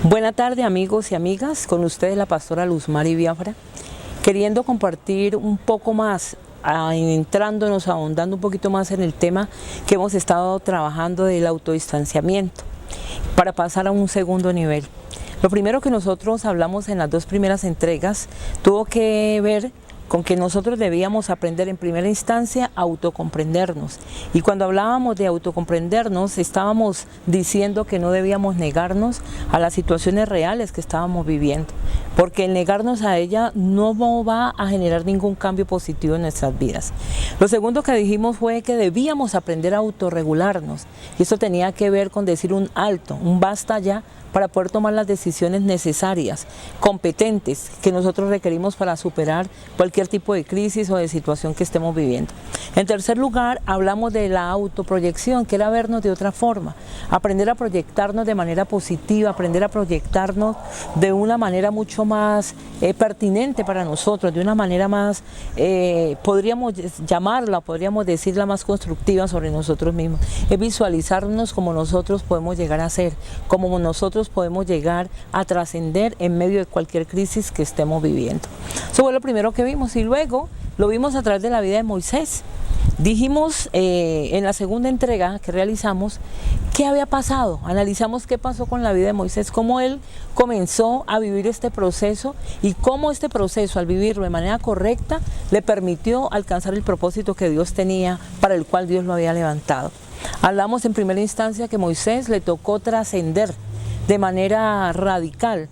Buenas tardes, amigos y amigas, con ustedes la pastora Luzmari Biafra, queriendo compartir un poco más, entrándonos, ahondando un poquito más en el tema que hemos estado trabajando del autodistanciamiento, para pasar a un segundo nivel. Lo primero que nosotros hablamos en las dos primeras entregas tuvo que ver con que nosotros debíamos aprender en primera instancia a autocomprendernos. Y cuando hablábamos de autocomprendernos, estábamos diciendo que no debíamos negarnos a las situaciones reales que estábamos viviendo, porque el negarnos a ella no va a generar ningún cambio positivo en nuestras vidas. Lo segundo que dijimos fue que debíamos aprender a autorregularnos, y eso tenía que ver con decir un alto, un basta ya, para poder tomar las decisiones necesarias, competentes, que nosotros requerimos para superar cualquier tipo de crisis o de situación que estemos viviendo. En tercer lugar, hablamos de la autoproyección, que era vernos de otra forma, aprender a proyectarnos de manera positiva, aprender a proyectarnos de una manera mucho más pertinente para nosotros, de una manera más, podríamos llamarla, podríamos decirla más constructiva sobre nosotros mismos, es visualizarnos como nosotros podemos llegar a ser, como nosotros podemos llegar a trascender en medio de cualquier crisis que estemos viviendo. Eso fue lo primero que vimos, y luego lo vimos a través de la vida de Moisés. Dijimos en la segunda entrega que realizamos qué había pasado, analizamos qué pasó con la vida de Moisés, cómo él comenzó a vivir este proceso y cómo este proceso, al vivirlo de manera correcta, le permitió alcanzar el propósito que Dios tenía, para el cual Dios lo había levantado. Hablamos en primera instancia que Moisés le tocó trascender de manera radical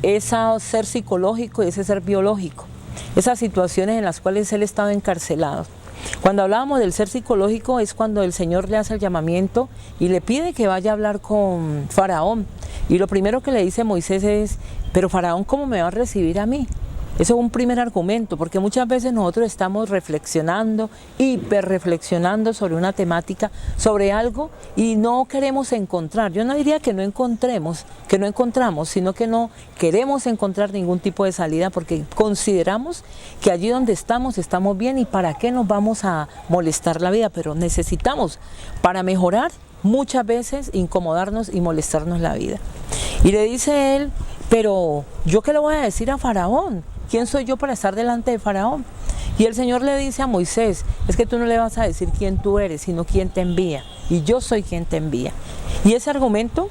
ese ser psicológico y ese ser biológico, esas situaciones en las cuales él estaba encarcelado. Cuando hablábamos del ser psicológico es cuando el Señor le hace el llamamiento y le pide que vaya a hablar con Faraón, y lo primero que le dice Moisés es: pero Faraón, ¿cómo me va a recibir a mí? Eso es un primer argumento, porque muchas veces nosotros estamos reflexionando, hiperreflexionando sobre una temática, sobre algo, y no queremos encontrar. Yo no diría que no encontramos, sino que no queremos encontrar ningún tipo de salida, porque consideramos que allí donde estamos bien, y para qué nos vamos a molestar la vida. Pero necesitamos, para mejorar, muchas veces incomodarnos y molestarnos la vida. Y le dice él: pero ¿yo qué le voy a decir a Faraón? ¿Quién soy yo para estar delante de Faraón? Y el Señor le dice a Moisés: es que tú no le vas a decir quién tú eres, sino quién te envía. Y yo soy quien te envía. Y ese argumento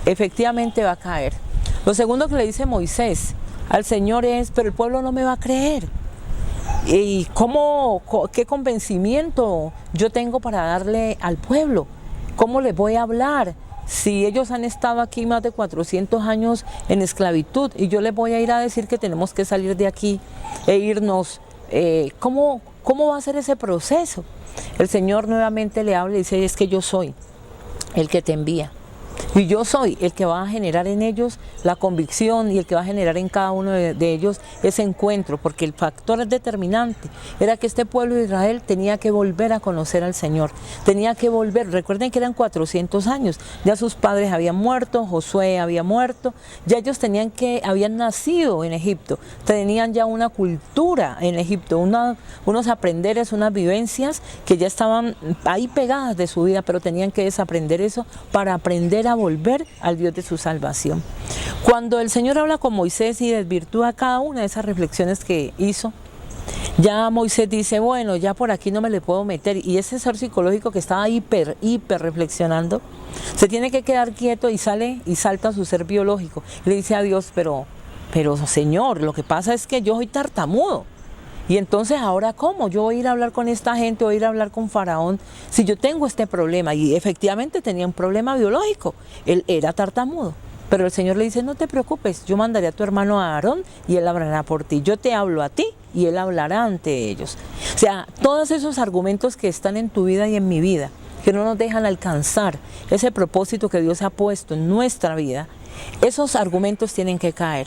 efectivamente va a caer. Lo segundo que le dice Moisés al Señor es: pero el pueblo no me va a creer. ¿Y qué convencimiento yo tengo para darle al pueblo? ¿Cómo les voy a hablar? Si ellos han estado aquí más de 400 años en esclavitud, y yo les voy a ir a decir que tenemos que salir de aquí e irnos, ¿cómo va a ser ese proceso? El Señor nuevamente le habla y dice: es que yo soy el que te envía. Y yo soy el que va a generar en ellos la convicción, y el que va a generar en cada uno de ellos ese encuentro, porque el factor determinante era que este pueblo de Israel tenía que volver a conocer al Señor, tenía que volver. Recuerden que eran 400 años, ya sus padres habían muerto, Josué había muerto, ya ellos habían nacido en Egipto, tenían ya una cultura en Egipto, unos aprenderes, unas vivencias que ya estaban ahí pegadas de su vida, pero tenían que desaprender eso para aprender a volver al Dios de su salvación. Cuando el Señor habla con Moisés y desvirtúa cada una de esas reflexiones que hizo, ya Moisés dice: bueno, ya por aquí no me le puedo meter. Y ese ser psicológico que estaba hiper reflexionando, se tiene que quedar quieto y salta a su ser biológico. Y le dice a Dios: pero Señor, lo que pasa es que yo soy tartamudo. Y entonces, ¿ahora cómo? Yo voy a ir a hablar con esta gente, voy a ir a hablar con Faraón, si yo tengo este problema. Y efectivamente tenía un problema biológico, él era tartamudo. Pero el Señor le dice: no te preocupes, yo mandaré a tu hermano Aarón y él hablará por ti. Yo te hablo a ti y él hablará ante ellos. O sea, todos esos argumentos que están en tu vida y en mi vida, que no nos dejan alcanzar ese propósito que Dios ha puesto en nuestra vida, esos argumentos tienen que caer.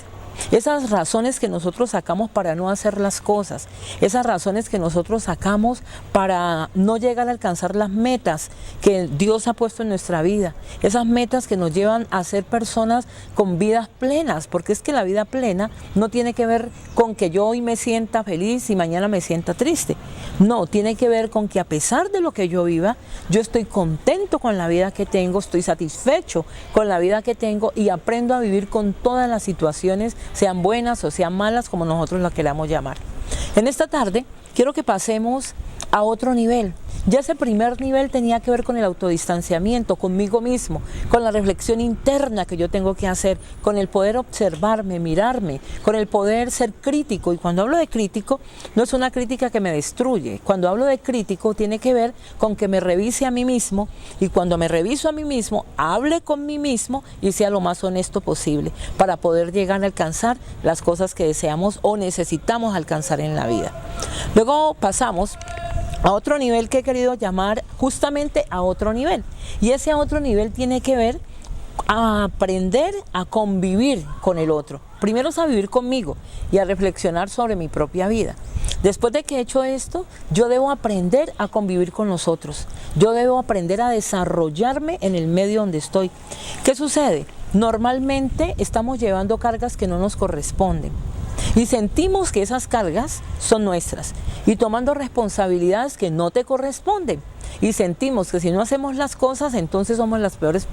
Esas razones que nosotros sacamos para no hacer las cosas, esas razones que nosotros sacamos para no llegar a alcanzar las metas que Dios ha puesto en nuestra vida, esas metas que nos llevan a ser personas con vidas plenas, porque es que la vida plena no tiene que ver con que yo hoy me sienta feliz y mañana me sienta triste. No, tiene que ver con que a pesar de lo que yo viva, yo estoy contento con la vida que tengo, estoy satisfecho con la vida que tengo y aprendo a vivir con todas las situaciones, sean buenas o sean malas, como nosotros las queramos llamar. En esta tarde quiero que pasemos a otro nivel. Ya ese primer nivel tenía que ver con el autodistanciamiento, conmigo mismo, con la reflexión interna que yo tengo que hacer, con el poder observarme, mirarme, con el poder ser crítico. Y cuando hablo de crítico, no es una crítica que me destruye. Cuando hablo de crítico, tiene que ver con que me revise a mí mismo, y cuando me reviso a mí mismo, hable con mí mismo y sea lo más honesto posible para poder llegar a alcanzar las cosas que deseamos o necesitamos alcanzar en la vida. Luego pasamos a otro nivel que he querido llamar justamente a otro nivel. Y ese otro nivel tiene que ver a aprender a convivir con el otro. Primero es a vivir conmigo y a reflexionar sobre mi propia vida. Después de que he hecho esto, yo debo aprender a convivir con los otros. Yo debo aprender a desarrollarme en el medio donde estoy. ¿Qué sucede? Normalmente estamos llevando cargas que no nos corresponden. Y sentimos que esas cargas son nuestras y tomando responsabilidades que no te corresponden. Y sentimos que si no hacemos las cosas, entonces somos las peores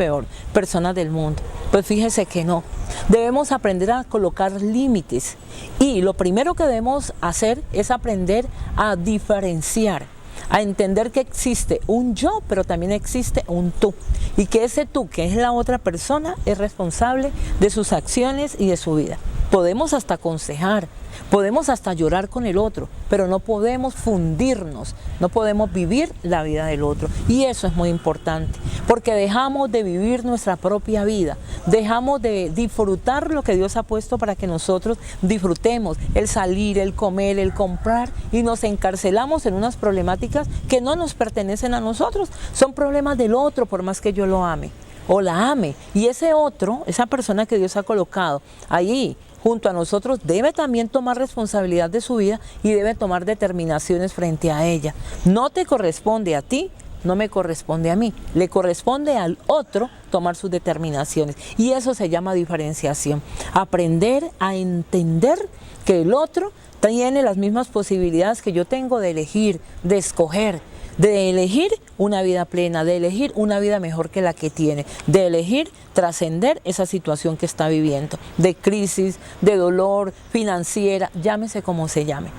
personas del mundo. Pues fíjese que no. Debemos aprender a colocar límites. Y lo primero que debemos hacer es aprender a diferenciar, a entender que existe un yo, pero también existe un tú. Y que ese tú, que es la otra persona, es responsable de sus acciones y de su vida. Podemos hasta aconsejar, podemos hasta llorar con el otro, pero no podemos fundirnos, no podemos vivir la vida del otro. Y eso es muy importante, porque dejamos de vivir nuestra propia vida, dejamos de disfrutar lo que Dios ha puesto para que nosotros disfrutemos, el salir, el comer, el comprar, y nos encarcelamos en unas problemáticas que no nos pertenecen a nosotros, son problemas del otro por más que yo lo ame o la ame. Y ese otro, esa persona que Dios ha colocado allí junto a nosotros, debe también tomar responsabilidad de su vida y debe tomar determinaciones frente a ella. No te corresponde a ti, no me corresponde a mí, le corresponde al otro tomar sus determinaciones. Y eso se llama diferenciación. Aprender a entender que el otro tiene las mismas posibilidades que yo tengo de elegir, de escoger, de elegir una vida plena, de elegir una vida mejor que la que tiene, de elegir trascender esa situación que está viviendo, de crisis, de dolor, financiera, llámese como se llame.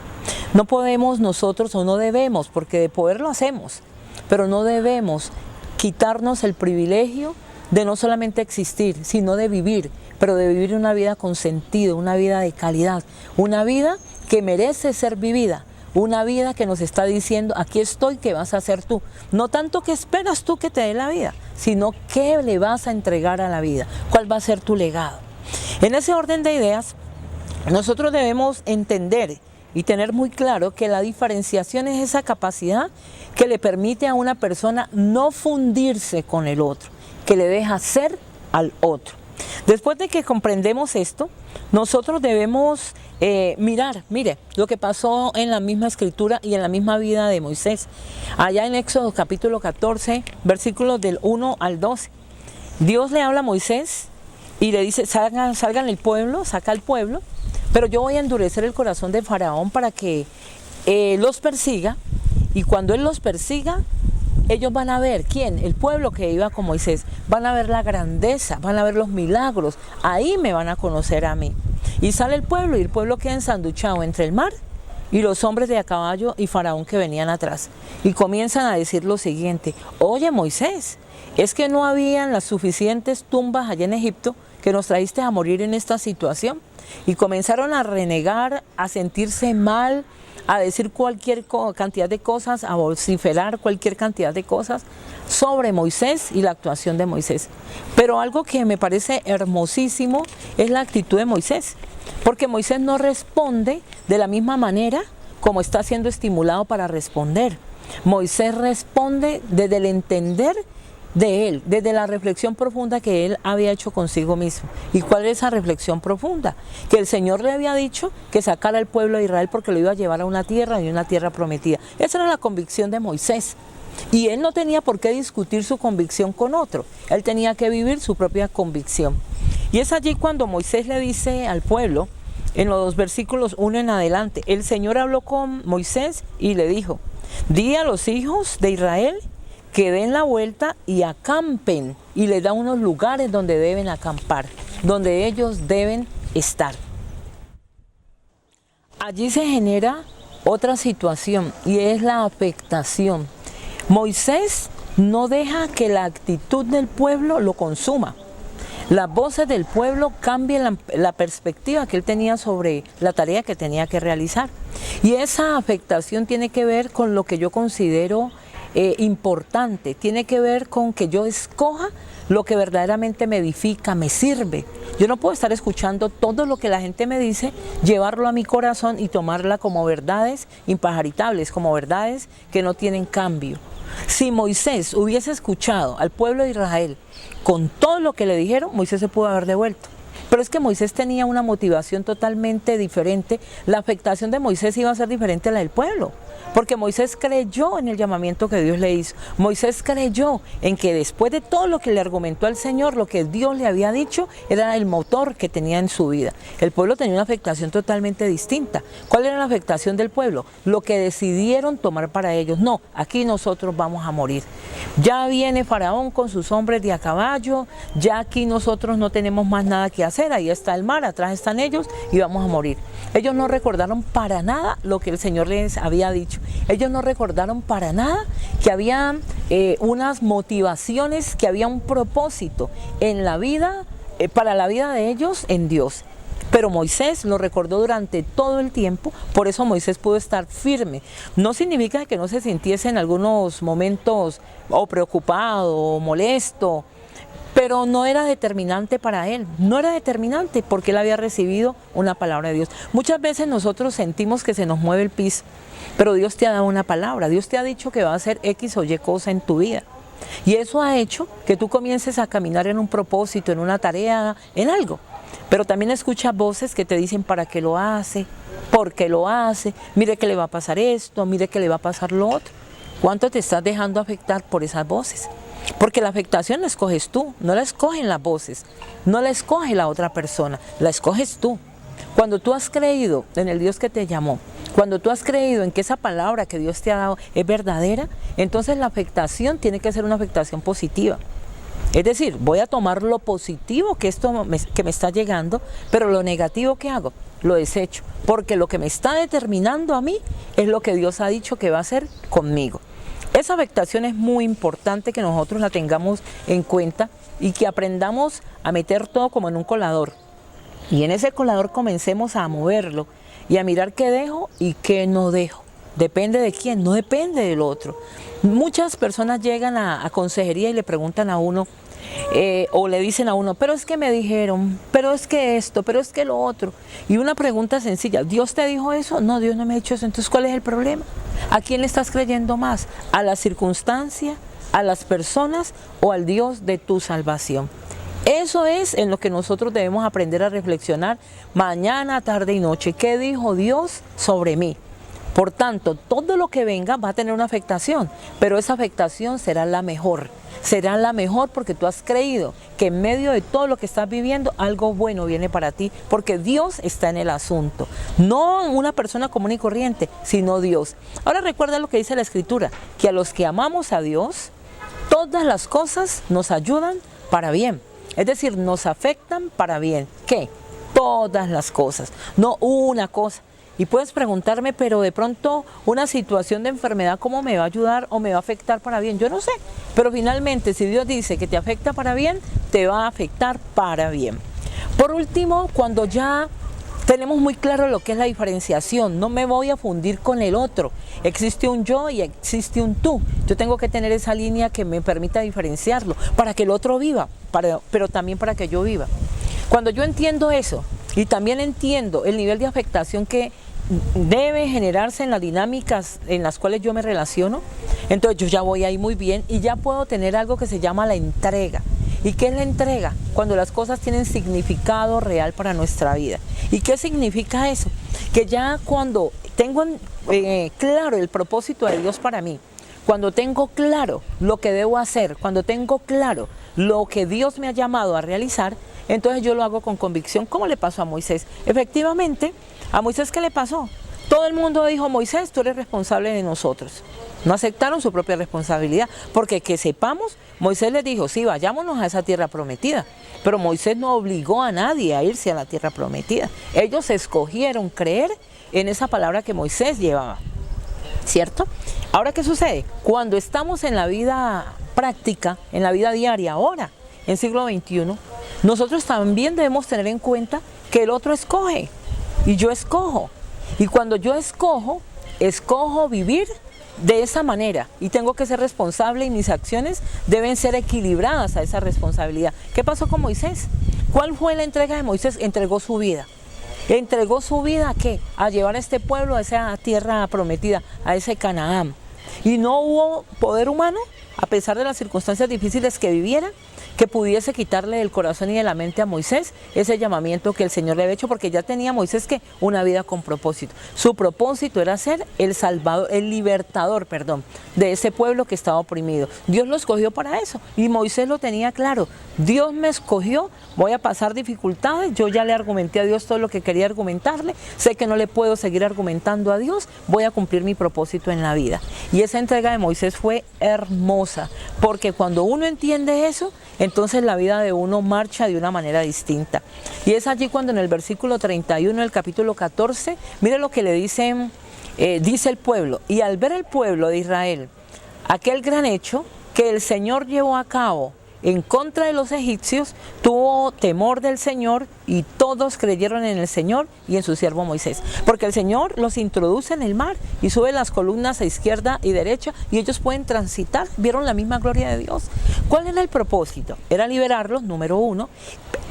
No podemos nosotros, o no debemos, porque de poder lo hacemos, pero no debemos quitarnos el privilegio de no solamente existir, sino de vivir, pero de vivir una vida con sentido, una vida de calidad, una vida que merece ser vivida. Una vida que nos está diciendo, aquí estoy, ¿qué vas a hacer tú? No tanto qué esperas tú que te dé la vida, sino qué le vas a entregar a la vida, cuál va a ser tu legado. En ese orden de ideas, nosotros debemos entender y tener muy claro que la diferenciación es esa capacidad que le permite a una persona no fundirse con el otro, que le deja ser al otro. Después de que comprendemos esto, nosotros debemos mire lo que pasó en la misma escritura y en la misma vida de Moisés. Allá en Éxodo capítulo 14, versículos del 1 al 12. Dios le habla a Moisés y le dice, salgan el pueblo, saca al pueblo, pero yo voy a endurecer el corazón de Faraón para que los persiga, y cuando él los persiga, ellos van a ver, ¿quién? El pueblo que iba con Moisés, van a ver la grandeza, van a ver los milagros, ahí me van a conocer a mí. Y sale el pueblo, y el pueblo queda ensanduchado entre el mar y los hombres de a caballo y Faraón que venían atrás. Y comienzan a decir lo siguiente, oye Moisés, ¿es que no habían las suficientes tumbas allá en Egipto que nos trajiste a morir en esta situación? Y comenzaron a renegar, a sentirse mal, a decir cualquier cantidad de cosas, a vociferar cualquier cantidad de cosas sobre Moisés y la actuación de Moisés. Pero algo que me parece hermosísimo es la actitud de Moisés, porque Moisés no responde de la misma manera como está siendo estimulado para responder. Moisés responde desde el entender de él, desde la reflexión profunda que él había hecho consigo mismo. ¿Y cuál es esa reflexión profunda? Que el Señor le había dicho que sacara al pueblo de Israel porque lo iba a llevar a una tierra y una tierra prometida. Esa era la convicción de Moisés. Y él no tenía por qué discutir su convicción con otro. Él tenía que vivir su propia convicción. Y es allí cuando Moisés le dice al pueblo, en los versículos 1 en adelante, el Señor habló con Moisés y le dijo: di a los hijos de Israel que den la vuelta y acampen, y les da unos lugares donde deben acampar, donde ellos deben estar. Allí se genera otra situación y es la afectación. Moisés no deja que la actitud del pueblo lo consuma. Las voces del pueblo cambian la perspectiva que él tenía sobre la tarea que tenía que realizar. Y esa afectación tiene que ver con lo que yo considero importante, tiene que ver con que yo escoja lo que verdaderamente me edifica, me sirve. Yo no puedo estar escuchando todo lo que la gente me dice, llevarlo a mi corazón y tomarla como verdades impajaritables, como verdades que no tienen cambio. Si Moisés hubiese escuchado al pueblo de Israel con todo lo que le dijeron, Moisés se pudo haber devuelto. Pero es que Moisés tenía una motivación totalmente diferente. La afectación de Moisés iba a ser diferente a la del pueblo, porque Moisés creyó en el llamamiento que Dios le hizo. Moisés creyó en que después de todo lo que le argumentó al Señor, lo que Dios le había dicho era el motor que tenía en su vida. El pueblo tenía una afectación totalmente distinta. ¿Cuál era la afectación del pueblo? Lo que decidieron tomar para ellos. No, aquí nosotros vamos a morir. Ya viene Faraón con sus hombres de a caballo, ya aquí nosotros no tenemos más nada que hacer, ahí está el mar, atrás están ellos y vamos a morir. Ellos no recordaron para nada lo que el Señor les había dicho. Ellos no recordaron para nada que había unas motivaciones, que había un propósito en la vida, para la vida de ellos en Dios. Pero Moisés lo recordó durante todo el tiempo, por eso Moisés pudo estar firme. No significa que no se sintiese en algunos momentos o preocupado o molesto, pero no era determinante para él, no era determinante porque él había recibido una palabra de Dios. Muchas veces nosotros sentimos que se nos mueve el piso, pero Dios te ha dado una palabra, Dios te ha dicho que va a hacer X o Y cosa en tu vida. Y eso ha hecho que tú comiences a caminar en un propósito, en una tarea, en algo. Pero también escuchas voces que te dicen para qué lo hace, por qué lo hace, mire que le va a pasar esto, mire que le va a pasar lo otro. ¿Cuánto te estás dejando afectar por esas voces? Porque la afectación la escoges tú, no la escogen las voces, no la escoge la otra persona, la escoges tú. Cuando tú has creído en el Dios que te llamó, cuando tú has creído en que esa palabra que Dios te ha dado es verdadera, entonces la afectación tiene que ser una afectación positiva. Es decir, voy a tomar lo positivo que me está llegando, pero lo negativo que hago, lo desecho, porque lo que me está determinando a mí es lo que Dios ha dicho que va a hacer conmigo. Esa afectación es muy importante que nosotros la tengamos en cuenta y que aprendamos a meter todo como en un colador. Y en ese colador comencemos a moverlo y a mirar qué dejo y qué no dejo. Depende de quién, no depende del otro. Muchas personas llegan a consejería y le preguntan a uno, o le dicen a uno, pero es que me dijeron, pero es que esto, pero es que lo otro. Y una pregunta sencilla, ¿Dios te dijo eso? No, Dios no me ha dicho eso. Entonces, ¿cuál es el problema? ¿A quién le estás creyendo más? ¿A la circunstancia, a las personas o al Dios de tu salvación? Eso es en lo que nosotros debemos aprender a reflexionar mañana, tarde y noche. ¿Qué dijo Dios sobre mí? Por tanto, todo lo que venga va a tener una afectación, pero esa afectación será la mejor. Será la mejor porque tú has creído que en medio de todo lo que estás viviendo, algo bueno viene para ti, porque Dios está en el asunto. No una persona común y corriente, sino Dios. Ahora recuerda lo que dice la Escritura, que a los que amamos a Dios, todas las cosas nos ayudan para bien. Es decir, nos afectan para bien. ¿Qué? Todas las cosas, no una cosa. Y puedes preguntarme, pero de pronto una situación de enfermedad, ¿cómo me va a ayudar o me va a afectar para bien? Yo no sé, pero finalmente si Dios dice que te afecta para bien, te va a afectar para bien. Por último, cuando ya tenemos muy claro lo que es la diferenciación, no me voy a fundir con el otro. Existe un yo y existe un tú. Yo tengo que tener esa línea que me permita diferenciarlo para que el otro viva, pero también para que yo viva. Cuando yo entiendo eso y también entiendo el nivel de afectación que debe generarse en las dinámicas en las cuales yo me relaciono, entonces yo ya voy ahí muy bien y ya puedo tener algo que se llama la entrega. ¿Y qué es la entrega? Cuando las cosas tienen significado real para nuestra vida. ¿Y qué significa eso? Que ya cuando tengo claro el propósito de Dios para mí, cuando tengo claro lo que debo hacer, cuando tengo claro lo que Dios me ha llamado a realizar, entonces yo lo hago con convicción, como le pasó a Moisés. Efectivamente, ¿a Moisés qué le pasó? Todo el mundo dijo: Moisés, tú eres responsable de nosotros. No aceptaron su propia responsabilidad, porque que sepamos, Moisés les dijo: sí, vayámonos a esa tierra prometida. Pero Moisés no obligó a nadie a irse a la tierra prometida. Ellos escogieron creer en esa palabra que Moisés llevaba, ¿cierto? Ahora, ¿qué sucede? Cuando estamos en la vida práctica, en la vida diaria, ahora, en siglo XXI, nosotros también debemos tener en cuenta que el otro escoge y yo escojo. Y cuando yo escojo vivir de esa manera y tengo que ser responsable y mis acciones deben ser equilibradas a esa responsabilidad. ¿Qué pasó con Moisés? ¿Cuál fue la entrega de Moisés? Entregó su vida. ¿Entregó su vida a qué? A llevar a este pueblo a esa tierra prometida, a ese Canaán. Y no hubo poder humano, a pesar de las circunstancias difíciles que viviera, que pudiese quitarle del corazón y de la mente a Moisés ese llamamiento que el Señor le había hecho, porque ya tenía Moisés que una vida con propósito. Su propósito era ser el salvador, el libertador, de ese pueblo que estaba oprimido. Dios lo escogió para eso y Moisés lo tenía claro. Dios me escogió, voy a pasar dificultades, yo ya le argumenté a Dios todo lo que quería argumentarle, sé que no le puedo seguir argumentando a Dios, voy a cumplir mi propósito en la vida. Y esa entrega de Moisés fue hermosa, porque cuando uno entiende eso, entonces la vida de uno marcha de una manera distinta. Y es allí cuando en el versículo 31 del capítulo 14, mire lo que le dice el pueblo: y al ver el pueblo de Israel aquel gran hecho que el Señor llevó a cabo en contra de los egipcios, tuvo temor del Señor y todos creyeron en el Señor y en su siervo Moisés. Porque el Señor los introduce en el mar y sube las columnas a izquierda y derecha y ellos pueden transitar, vieron la misma gloria de Dios. ¿Cuál era el propósito? Era liberarlos, número uno,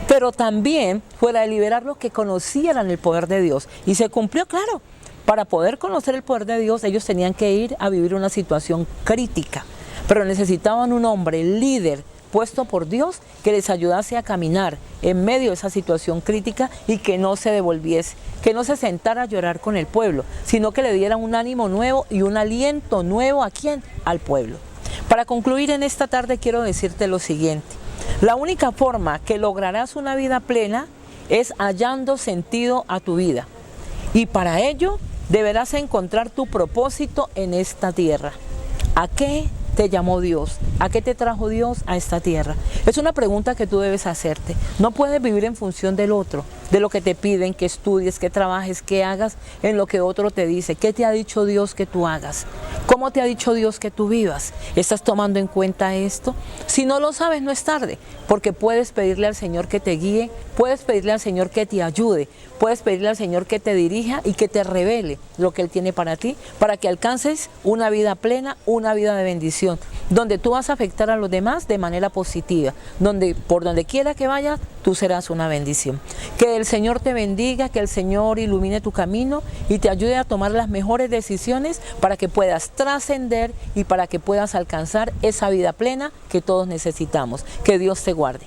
pero también fuera de liberarlos que conocieran el poder de Dios. Y se cumplió, claro. Para poder conocer el poder de Dios, ellos tenían que ir a vivir una situación crítica, pero necesitaban un hombre líder puesto por Dios que les ayudase a caminar en medio de esa situación crítica y que no se devolviese, que no se sentara a llorar con el pueblo, sino que le diera un ánimo nuevo y un aliento nuevo. ¿A quién? Al pueblo. Para concluir en esta tarde quiero decirte lo siguiente: la única forma que lograrás una vida plena es hallando sentido a tu vida, y para ello deberás encontrar tu propósito en esta tierra. ¿A qué te llamó Dios? ¿A qué te trajo Dios a esta tierra? Es una pregunta que tú debes hacerte. No puedes vivir en función del otro, de lo que te piden, que estudies, que trabajes, que hagas en lo que otro te dice. ¿Qué te ha dicho Dios que tú hagas? ¿Cómo te ha dicho Dios que tú vivas? ¿Estás tomando en cuenta esto? Si no lo sabes, no es tarde, porque puedes pedirle al Señor que te guíe, puedes pedirle al Señor que te ayude, puedes pedirle al Señor que te dirija y que te revele lo que Él tiene para ti, para que alcances una vida plena, una vida de bendición, donde tú vas a afectar a los demás de manera positiva, donde por donde quiera que vayas, tú serás una bendición. Que el Señor te bendiga, que el Señor ilumine tu camino y te ayude a tomar las mejores decisiones para que puedas trascender y para que puedas alcanzar esa vida plena que todos necesitamos. Que Dios te guarde.